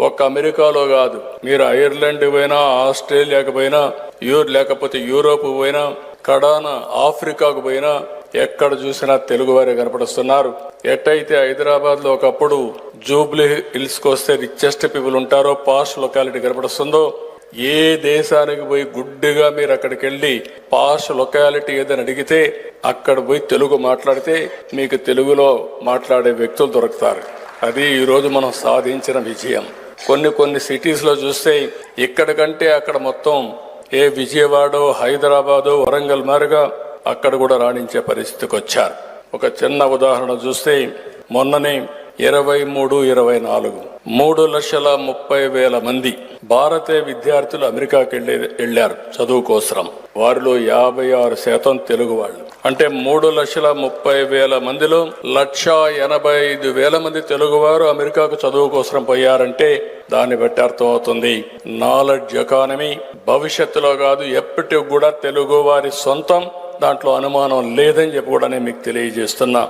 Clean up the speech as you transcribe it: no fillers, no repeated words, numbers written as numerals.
ఒక్క అమెరికాలో కాదు, మీరు ఐర్లాండ్ పోయినా, ఆస్ట్రేలియాకు పోయినా, లేకపోతే యూరోప్ పోయినా, కడాన ఆఫ్రికాకు పోయినా, ఎక్కడ చూసినా తెలుగు వారే కనపడుస్తున్నారు. ఎట్టయితే హైదరాబాద్ లో ఒకప్పుడు జూబ్లీ హిల్స్ కు వస్తే రిచెస్ట్ పీపుల్ ఉంటారో, పాష్ లొకాలిటీ కనపడుస్తుందో, ఏ దేశానికి పోయి గుడ్డిగా మీరు అక్కడికి వెళ్ళి పాష్ లొకాలిటీ ఏదని అడిగితే అక్కడ పోయి తెలుగు మాట్లాడితే మీకు తెలుగులో మాట్లాడే వ్యక్తులు దొరుకుతారు. అది ఈరోజు మనం సాధించిన విజయం. కొన్ని సిటీస్ లో చూస్తే ఇక్కడ కంటే అక్కడ మొత్తం విజయవాడ, హైదరాబాదు, వరంగల్ మారుగా అక్కడ కూడా రాణించే పరిస్థితికి వచ్చారు. ఒక చిన్న ఉదాహరణ చూస్తే మొన్ననే 23-24 3,30,000 మంది భారతీయ విద్యార్థులు అమెరికాకి వెళ్లారు చదువు కోసం. వారిలో 56% తెలుగు వాళ్ళు. అంటే 3,30,000 మందిలో 1,85,000 మంది తెలుగువారు అమెరికాకు చదువు కోసం పోయారంటే దాన్ని బట్టి అర్థమవుతుంది నాలెడ్జ్ ఎకానమీ భవిష్యత్తులో కాదు ఎప్పటికి కూడా తెలుగు వారి సొంతం, దాంట్లో అనుమానం లేదని చెప్పి కూడా నేను మీకు తెలియజేస్తున్నా.